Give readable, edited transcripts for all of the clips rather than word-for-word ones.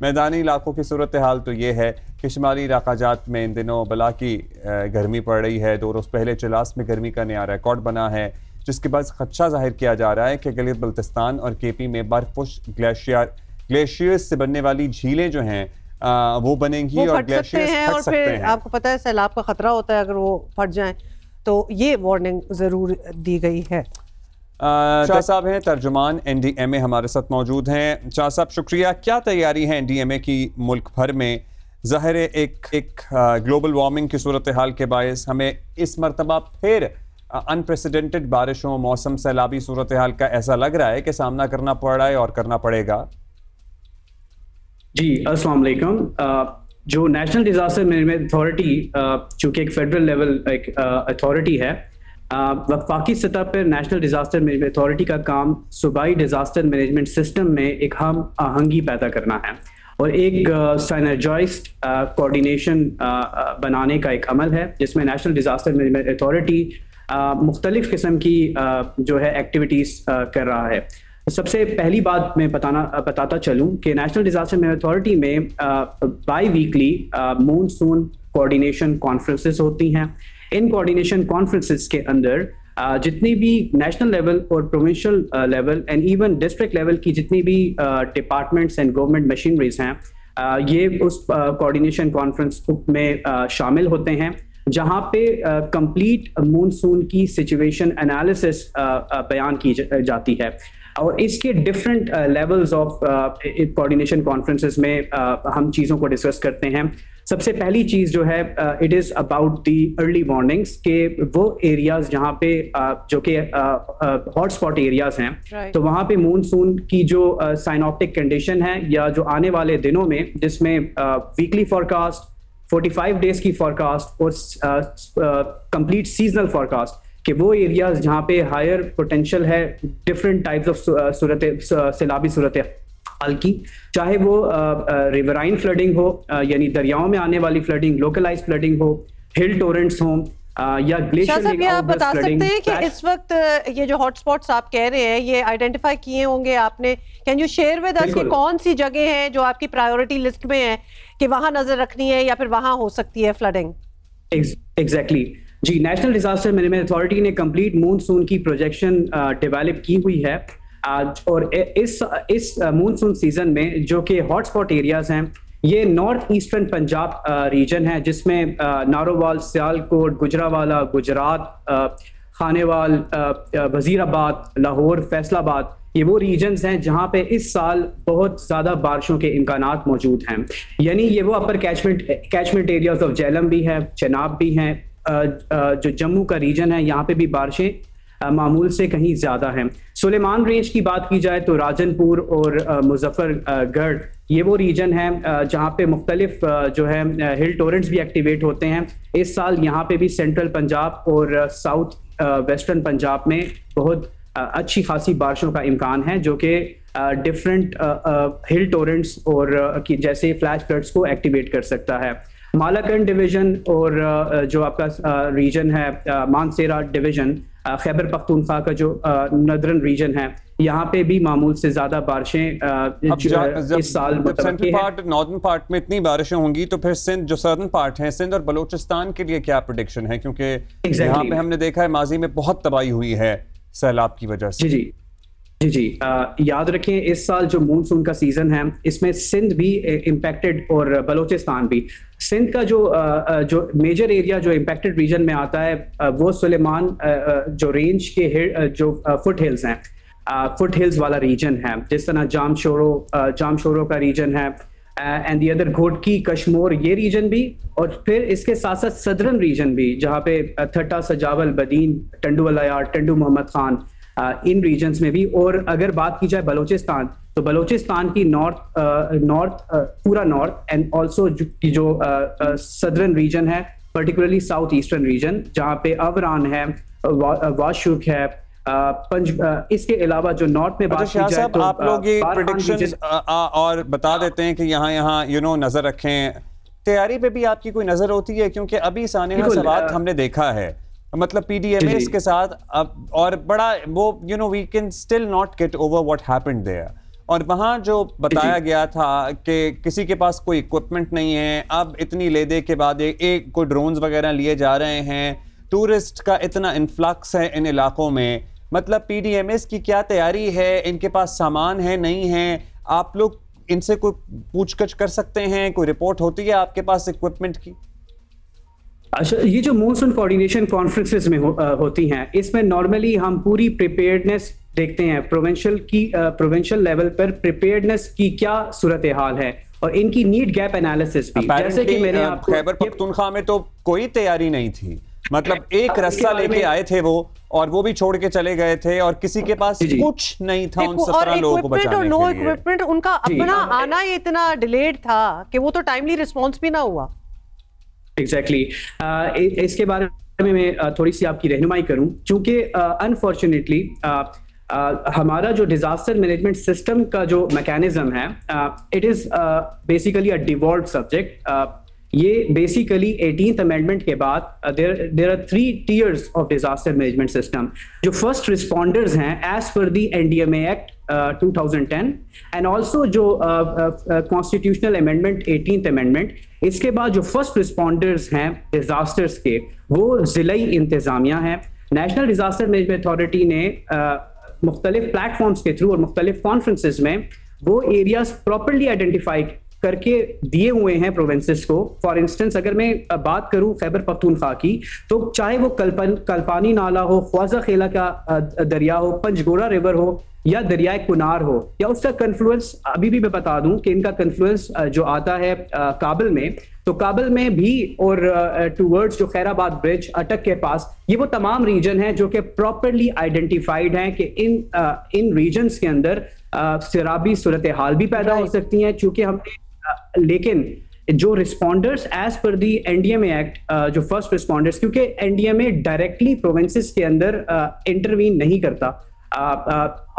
मैदानी इलाकों की सूरत हाल तो ये है कि शुमाली इलाकाजात में इन दिनों बला की गर्मी पड़ रही है। 2 रोज़ पहले चिलास में गर्मी का नया रिकॉर्ड बना है, जिसके बाद खदशा जाहिर किया जा रहा है कि गिलगित बल्तिस्तान और केपी में बर्फपुश ग्लेशियर्स से बनने वाली झीलें जो हैं वो बनेंगी और ग्लेशियर्स फट सकते हैं। आपको पता है सैलाब का खतरा होता है अगर वो फट जाएं, तो ये वार्निंग जरूर दी गई है। शाह साहब हैं तर्जुमान NDMA हमारे साथ मौजूद हैं। शाह साहब शुक्रिया। क्या तैयारी है NDMA की मुल्क भर में? ज़ाहिर है एक ग्लोबल वार्मिंग की सूरत हाल के बायस हमें इस मरतबा फिर अनप्रेसिडेंटेड बारिशों, मौसम, सैलाबी सूरत हाल का ऐसा लग रहा है कि सामना करना पड़ रहा है और करना पड़ेगा। जी अस्सलाम वालेकुम। जो नेशनल डिजास्टर मैनेजमेंट अथॉरिटी चूंकि एक फेडरल लेवल एक अथॉरिटी है, वफाकी सतह पर नेशनल डिजास्टर मैनेजमेंट अथॉरिटी का काम सूबाई डिजास्टर मैनेजमेंट सिस्टम में एक हम आहंगी पैदा करना है और एक साइनर्जाइज्ड कोऑर्डिनेशन बनाने का एक अमल है, जिसमें नेशनल डिजास्टर मैनेजमेंट अथॉरिटी मुख्तलिफ किस्म की जो है एक्टिविटीज़ कर रहा है। सबसे पहली बात मैं बताता चलूँ कि नेशनल डिजास्टर मैनेजमेंट अथॉरिटी में by weekly monsoon coordination conferences होती हैं। इन कोऑर्डिनेशन कॉन्फ्रेंसेस के अंदर जितनी भी नेशनल लेवल और provincial level and even district level की जितनी भी डिपार्टमेंट्स एंड गवर्नमेंट मशीनरीज हैं, ये उस कोऑर्डिनेशन कॉन्फ्रेंस में शामिल होते हैं, जहां पे कंप्लीट मॉनसून की सिचुएशन एनालिसिस बयान की जाती है। और इसके different levels of coordination conferences में हम चीज़ों को डिस्कस करते हैं। सबसे पहली चीज़ जो है it is about the early warnings के वो एरियाज जहाँ पे जो कि हॉटस्पॉट एरियाज हैं, तो वहाँ पे मॉनसून की जो साइनॉप्टिक कंडीशन है या जो आने वाले दिनों में, जिसमें वीकली फॉरकास्ट, 45 डेज की फॉरकास्ट और कंप्लीट सीजनल फॉरकास्ट कि वो एरियाज जहाँ पे हायर पोटेंशियल है डिफरेंट टाइप्स ऑफ सैलाबी सूरत हाल की, चाहे वो रिवराइन फ्लडिंग हो यानी दरियाओं में आने वाली फ्लडिंग, लोकलाइज फ्लडिंग हो, हिल टोरेंट्स हो या ग्लेशियर। आप बता सकते हैं कि इस वक्त ये जो हॉटस्पॉट्स आप कह रहे हैं ये आइडेंटिफाई किए होंगे आपने? Can you share with us कि कौन सी जगह है जो आपकी प्रायोरिटी लिस्ट में है कि वहां नजर रखनी है या फिर वहां हो सकती है फ्लडिंग? एग्जैक्टली जी, नेशनल डिजास्टर मैनेजमेंट अथॉरिटी ने कंप्लीट मॉनसून की प्रोजेक्शन डेवलप की हुई है और इस मॉनसून सीजन में जो कि हॉटस्पॉट एरियाज हैं, ये नॉर्थ ईस्टर्न पंजाब रीजन है, जिसमें नारोवाल, सियालकोट, गुजरावाला, गुजरात, खानेवाल, वजीराबाद, लाहौर, फैसलाबाद, ये वो रीजन्स हैं जहाँ पे इस साल बहुत ज़्यादा बारिशों के इम्कानात मौजूद हैं। यानी ये वो अपर कैचमेंट एरियाज ऑफ झेलम भी है, चेनाब भी हैं, जो जम्मू का रीजन है यहाँ पे भी बारिशें मामूल से कहीं ज़्यादा हैं। सुलेमान रेंज की बात की जाए तो राजनपुर और मुजफ्फरगढ़ ये वो रीजन है जहाँ पे मुख्तलिफ जो है हिल टोरेंट्स भी एक्टिवेट होते हैं। इस साल यहाँ पे भी सेंट्रल पंजाब और साउथ वेस्टर्न पंजाब में बहुत अच्छी खासी बारिशों का इम्कान है, जो कि डिफरेंट हिल टोरेंट्स और जैसे फ्लैश फ्लड्स को एक्टिवेट कर सकता है। मालाकंड डिवीजन और जो आपका रीजन है मानसेरा डिवीजन, खैबर पख्तूनख्वा का जो नदरन रीजन है, यहाँ पे भी मामूल से ज्यादा बारिशें इस साल सेंट्रल पार्ट, नॉर्दर्न पार्ट में इतनी बारिशें होंगी तो फिर सिंध जो सर्दर्न पार्ट है, सिंध और बलूचिस्तान के लिए क्या प्रेडिक्शन है? क्योंकि यहाँ पे हमने देखा है माजी में बहुत तबाही हुई है सैलाब की वजह से। जी, याद रखें इस साल जो मानसून का सीजन है इसमें सिंध भी इम्पैक्टेड और बलूचिस्तान भी। सिंध का जो मेजर एरिया जो इम्पैक्टेड रीजन में आता है वो सुलेमान जो रेंज के जो फुट हिल्स हैं, फुट हिल्स वाला रीजन है, जिस तरह जामशोरो का रीजन है and the other Ghotki, Kashmore, ये रीजन भी, और फिर इसके साथ साथ सदरन रीजन भी जहाँ पे थट्टा, सजावल, बदीन, टंडू अलायार, टंडू मोहम्मद खान, इन रीजन्स में भी। और अगर बात की जाए बलूचिस्तान, तो बलूचिस्तान की पूरा नॉर्थ एंड ऑल्सो जो सदरन रीजन है, पर्टिकुलरली साउथ ईस्टर्न रीजन जहाँ पे अवरान है, वाशुक है, इसके अलावा जो नॉर्थ में बात की जाए तो आप लोग ये प्रेडिक्शंस और बता देते हैं कि यहाँ नजर रखें, तैयारी पे भी आपकी कोई नजर होती है? क्योंकि अभी सानिया सवात हमने देखा है, मतलब PDMA के साथ अब और बड़ा वो we can still not get over what happened there, और वहाँ जो बताया गया था कि किसी के पास कोई इक्विपमेंट नहीं है, अब इतनी ले दे के बाद एक कोई ड्रोन्स वगैरह लिए जा रहे हैं, टूरिस्ट का इतना इन्फ्लक्स है इन इलाकों में, मतलब PDMS की क्या तैयारी है, इनके पास सामान है नहीं है, आप लोग इनसे कोई पूछताछ कर सकते हैं, कोई रिपोर्ट होती है आपके पास इक्विपमेंट की? अच्छा, ये जो मॉनसून कोऑर्डिनेशन कॉन्फ्रेंसेस में होती हैं, इसमें नॉर्मली हम पूरी प्रिपेयर्डनेस देखते हैं, प्रोविंशियल लेवल पर प्रिपेयर्डनेस की क्या सूरत हाल है और इनकी नीड गैप एनालिसिस भी। जैसे कि मैंने आपको खैबर पख्तूनख्वा में तो कोई तैयारी नहीं थी, मतलब एक रस्सा लेके आए थे वो, और वो भी छोड़ के चले गए थे, और किसी के पास कुछ नहीं था उन 17 लोगों को बचाने और नो इक्विपमेंट, उनका अपना आना ही इतना डिलेड था कि वो तो टाइमली रिस्पॉन्स भी ना हुआ। एग्जैक्टली इसके बारे में मैं थोड़ी सी आपकी रहनुमाई करूं, क्योंकि अनफॉर्चुनेटली हमारा जो डिजास्टर मैनेजमेंट सिस्टम का जो मैकेनिज्म है, it is basically a devolved subject. ये बेसिकली 18th अमेंडमेंट के बाद there are 3 tiers of disaster management system. जो फर्स्ट रिस्पॉन्डर्स हैं as per the NDMA act 2010 and also जो कॉन्स्टिट्यूशनल अमेंडमेंट 18th अमेंडमेंट, इसके बाद जो फर्स्ट रिस्पॉन्डर्स हैं डिजास्टर्स के, वो जिलाई इंतजामिया है। नेशनल डिजास्टर मैनेजमेंट अथॉरिटी ने मुख्तलिफ प्लेटफॉर्म्स के थ्रू और मुख्तलिफ कॉन्फ्रेंसेज में वो एरियाज प्रॉपरली आइडेंटिफाई करके दिए हुए हैं प्रोविंसेस को। फॉर इंस्टेंस अगर मैं बात करूं खैबर पख्तूनख्वा की, तो चाहे वो कल्पानी नाला हो, ख्वाजा खेला का दरिया हो, पंजगोरा रिवर हो, या दरियाए कुनार हो, या उसका कन्फ्लुएंस, अभी भी मैं बता दूं कि इनका कन्फ्लुएंस जो आता है काबुल में, तो काबुल में भी और टूवर्ड्स जो खैराबाद ब्रिज अटक के पास, ये वो तमाम रीजन हैं जो कि प्रॉपरली आइडेंटिफाइड हैं कि इन रीजन्स के अंदर सिराबी सूरत हाल भी पैदा हो सकती हैं। चूंकि हमने लेकिन जो रिस्पॉन्डर्स एज पर दी NDMA एक्ट, जो फर्स्ट रिस्पॉन्डर्स, क्योंकि NDMA डायरेक्टली प्रोविंसेस के अंदर इंटरवीन नहीं करता,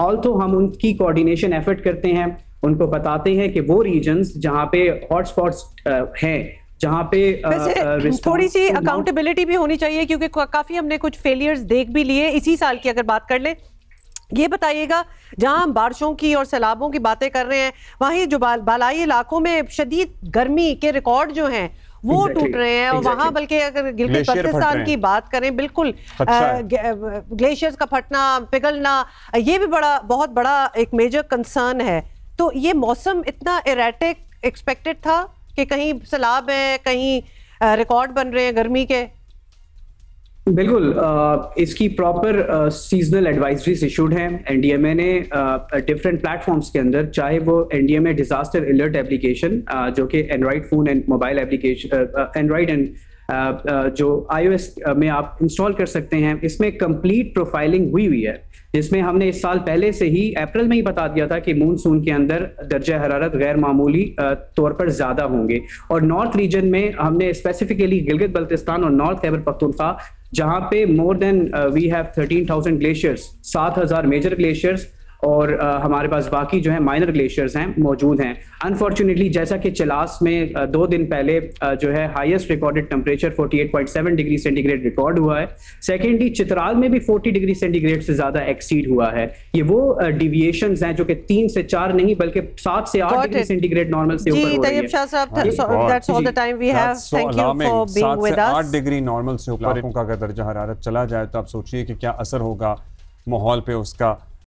ऑल तो हम उनकी कोऑर्डिनेशन एफर्ट करते हैं, उनको बताते हैं कि वो रीजन्स जहां पे हॉटस्पॉट्स हैं, जहां पे थोड़ी सी अकाउंटेबिलिटी भी होनी चाहिए, क्योंकि काफी हमने कुछ फेलियर्स देख भी लिए इसी साल की। अगर बात कर लें, ये बताइएगा, जहां हम बारिशों की और सैलाबों की बातें कर रहे हैं, वहीं जो बालाई इलाकों में शदीद गर्मी के रिकॉर्ड जो हैं वो टूट रहे हैं, और वहां बल्कि अगर गिलगित बल्तिस्तान की बात करें, बिल्कुल ग्लेशियर्स का फटना, पिघलना, ये भी बहुत बड़ा एक मेजर कंसर्न है। तो ये मौसम इतना इरेटिक एक्सपेक्टेड था कि कहीं सैलाब है, कहीं रिकॉर्ड बन रहे हैं गर्मी के? बिल्कुल, इसकी प्रॉपर सीजनल एडवाइजरीज इशूड हैं NDMA ने डिफरेंट प्लेटफॉर्म्स के अंदर, चाहे वो NDMA डिजास्टर अलर्ट एप्लीकेशन जो कि Android phone and mobile application, Android and जो iOS में आप इंस्टॉल कर सकते हैं। इसमें कंप्लीट प्रोफाइलिंग हुई है, जिसमें हमने इस साल पहले से ही अप्रैल में ही बता दिया था कि मानसून के अंदर दर्जा हरारत गैर मामूली तौर पर ज्यादा होंगे। और नॉर्थ रीजन में हमने स्पेसिफिकली गिलगित बल्तिस्तान और नॉर्थ खैबर पख्तूनख्वा, जहां पे more than we have 13,000 glaciers, 7,000 major glaciers, और हमारे पास बाकी जो है माइनर ग्लेशियर्स हैं मौजूद हैं। अनफॉर्चुनेटली जैसा कि चलास में 2 दिन पहले जो है highest recorded temperature 48.7 degree centigrade record हुआ है। सेकेंडली चित्राल में भी 40 डिग्री सेंटीग्रेड से ज्यादा एक्सीड हुआ है। ये वो डिविएशंस हैं जो कि 3 से 4 नहीं बल्कि 7 से 8 डिग्री सेंटीग्रेड नॉर्मल से ऊपर हो रही है। तैयब शाह साहब, that's all the time we have. Thank you for being with us. 8 degree normal से ऊपर का अगर दर्जा हरारत चला जाए तो आप सोचिए कि क्या असर होगा माहौल पे उसका।